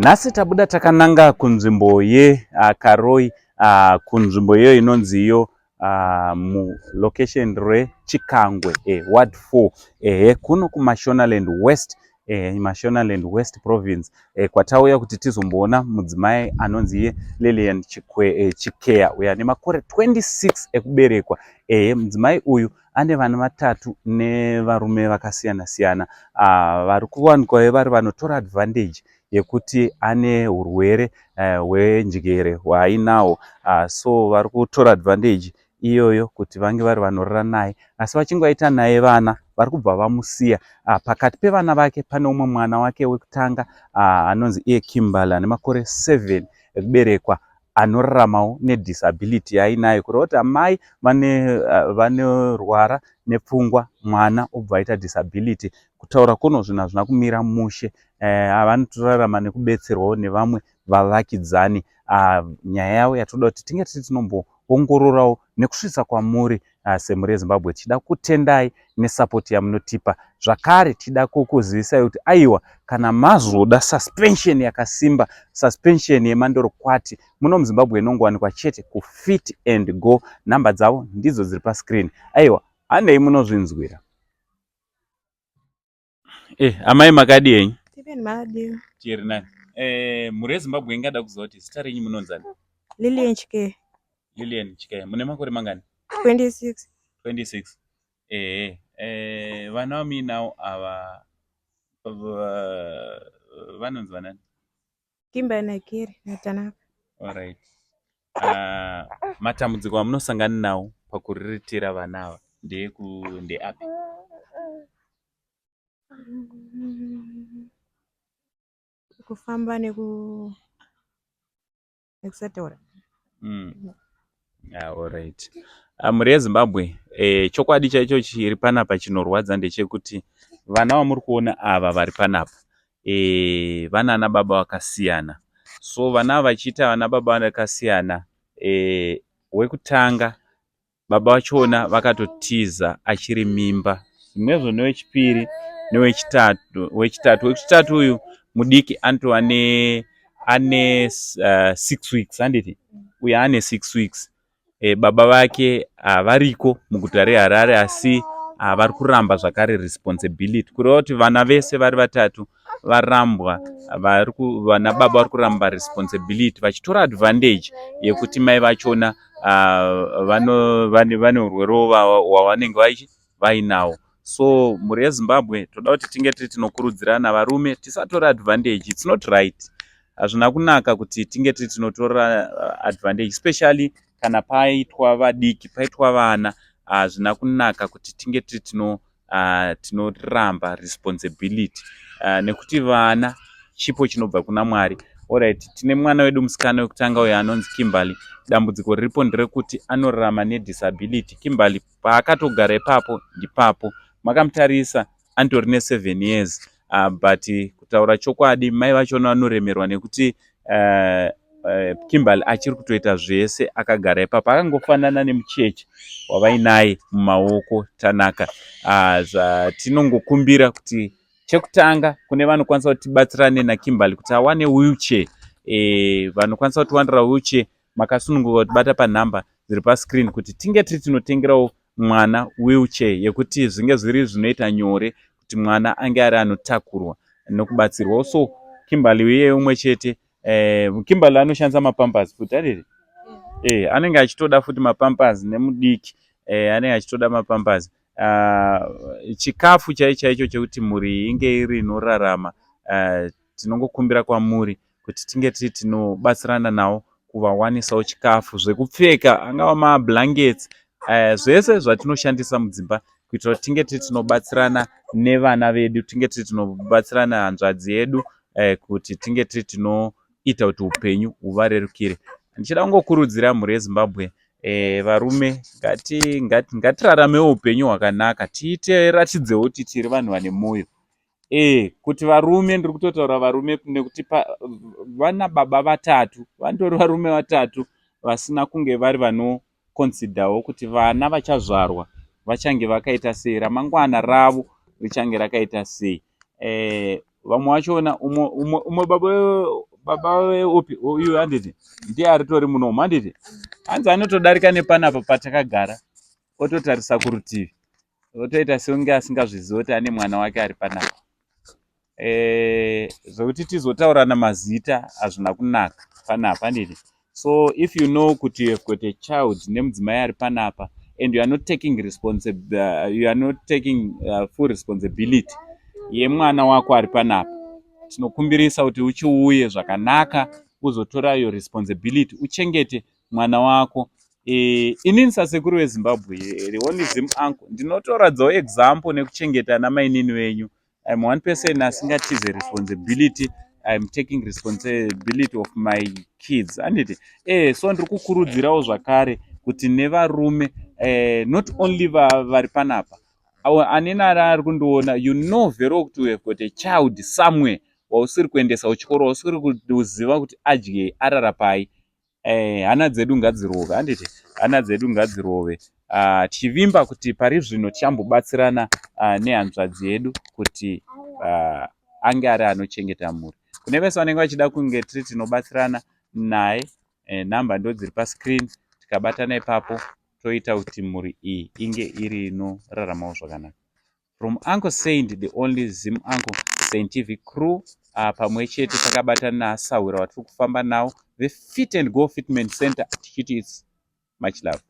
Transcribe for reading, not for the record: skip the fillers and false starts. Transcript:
Nhasi tabuda takananga kunzvimbo yeKaroi, kunzvimbo iyo inonzi iyo location reChikangwe, Ward 4, kuno kuMashonaland West, Mashonaland West Province, kwatauya kuti tizomboona mudzimai anonzi Lilian Chikeya, uyo ane makore 26 ekuberekwa. Mudzimai uyu ane vana vatatu nevarume vakasiyana siyana, vari kuwanikwa vari vanotora advantage yekuti ane urwere hwenjere hwaainawo, so vari kutora advantage iyoyo kuti vange vari vanorora naye, asi vachingoita naye vana vari kubva vamusiya. Pakati pevana vake pane umwe mwana wake wekutanga anonzi Kimberly ane makore 7 ekuberekwa, anoraramawo nedisability yaainayo, kureva kuti amai vanorwara nepfungwa, mwana obva aita disability. Kutaura kuno zvinhu hazvina kumira mushe, vanotorarama nekubetserwawo nevamwe vavakidzani. Nyaya yavo yatoda kuti tinge tiri tinomboongororawo nekusvitsa kwamuri semhuri yeZimbabwe. Tida kutendai nesapoti yamunotipa, zvakare tida kukuzivisai kuti aiwa, kana mazoda suspension yakasimba, suspension yemandorokwati, muno muZimbabwe inongowanikwa chete kuFit and Go. Namba dzavo ndidzo dziri pascreen. Aiwa, handei munozvinzwira. Amai makadi henyu? Chiri nani. Mhuri yeZimbabwe ingada kuziva kuti zita renyu munonzani? Lilian Chikeya. Lilian Chikeya. Mune makore mangani? 26. 26. Vana vamuinawo ava vanonzi vanani? Kimberly naKiri naTanaka. Alright. Matambudziko amunosangana nawo pakuriritira vana ava ndeapi? Kufamba nekusataura. Alright. Mhuri yeZimbabwe, chokwadi chaicho chiri panapa chinorwadza ndechekuti vana vamuri kuona ava vari panapa, vana ana baba vakasiyana. So vana vachiita vana baba vakasiyana, wekutanga baba vachona vakatotiza achiri mimba, zvimwezvo newechipiri newechitatu. Wechitatu uyu mudiki anto ane 6 weeks, handiti uyu ane 6 weeks. Baba vake variko muguta reHarare, asi vari kuramba zvakare responsibility, kureva kuti vana vese vari vatatu varambwa, vana baba vari kuramba responsibility, vachitora advantage yekuti mai vachona vane urwere hwavanenge vainawo. So mhuri yeZimbabwe toda kuti tinge tiri tinokurudzirana varume tisatora advantage. It's not right. Hazvina kunaka kuti tinge tiri tinotora advantage, especially kana paitwa vadiki, paitwa vana. Hazvina kunaka kuti tinge tiri tinoramba responsibility, nekuti vana chipo chinobva kuna Mwari. Alright, tine mwana wedu musikana wekutanga uyo anonzi Kimberly. Dambudziko riripo nderekuti anorarama nedisability. Kimberly paakatogara ipapo ndipapo, makamutarisa andori ne7 years, but kutaura chokwadi mai vachona vanoremerwa nekuti Kimberly achiri kutoita zvese akagara ipapo, akangofanana nemucheche wavainaye mumaoko Tanaka. Zvatinongokumbira kuti chekutanga kune vanokwanisa kuti tibatsirane naKimberly kuti awane wheelchair, vanokwanisa kutiwanira wheelchair, makasununguka kutibata panhamba dziri pascreen kuti tinge tiri tinotengerawo mwana wheelchair yekuti zvinge zviri zvinoita nyore kuti mwana ange ari anotakurwa nokubatsirwa. So Kimberly uye umwe chete, Kimberly anoshandisa mapampers futi adiri? Anenge achitoda futi mapampers nemudiki, anenge achitoda mapampers. Chikafu chaicho chekuti mhuri inge iri inorarama, tinongokumbira kwamuri kuti tinge tiri tinobatsirana nawo kuvawanisawo chikafu, zvekupfeka, angava mablankets, zvese zvatinoshandisa mudzimba, kuitira kuti tinge tiri tinobatsirana nevana vedu, tinge tiri tinobatsirana hanzvadzi yedu, kuti tinge tiri tinoita kuti upenyu huvarerukire. Ndichida kungokurudzira mhuri yeZimbabwe, varume ngatiraramewo upenyu hwakanaka, tiratidzewo kuti tiri vanhu vane mwoyo. Kuti varume, ndiri kutotaura varume nekuti vana baba vatatu, vandori varume vatatu vasina kunge vari vanokonsidhawo kuti vana vachazvarwa vachange vakaita sei, ramangwana ravo richange rakaita sei. Vamwe vachona umwe baba baba upi uyu handiti ndiye aritori munomu handiti hanzi anotodarika nepanapa patakagara ototarisa kurutivi otoita seunge asingazvizivi kuti ane mwana wake ari panapa. Zvokuti tizotaurana mazita hazvina kunaka panapa handiti. So if you know kuti you have got a child nemudzimai ari panapa and you are not taking full responsibility yemwana wako ari panapa, tinokumbirisa kuti uchiuye zvakanaka uzotora your responsibility uchengete mwana wako. Inini sasekuru weZimbabwe only Zim uncle ndinotoradzawo example nekuchengeta namainini wenyu. I'm one person asingatize responsibility. I'm taking responsibility of my kids handiti. So ndiri kukurudzirawo zvakare kuti nevarume not only vari panapa, aneni ari kundiona, you know very well kuti we have got a child somewhere wausiri kuendesa kuchikoro, wausiri kuziva kuti adye arara pai. Hana dzedu ngadzirove handiti, hana dzedu ngadzirove. Tichivimba kuti pari zvino tichambobatsirana nehanzvadzi yedu kuti ange ari anochengeta mhuri. Kune vese vanenge vachida kunge tiri tinobatsirana naye, nhamba ndo dziri pascreen, tikabatana ipapo toita kuti mhuri iyi inge iri inoraramawo zvakanaka. From Uncle Saint, the only Zim Uncle scientific crew, pamwe chete takabatana naSawira watiri kufamba nawo, the Fit and Go Fitment Center, tichiti it's much love.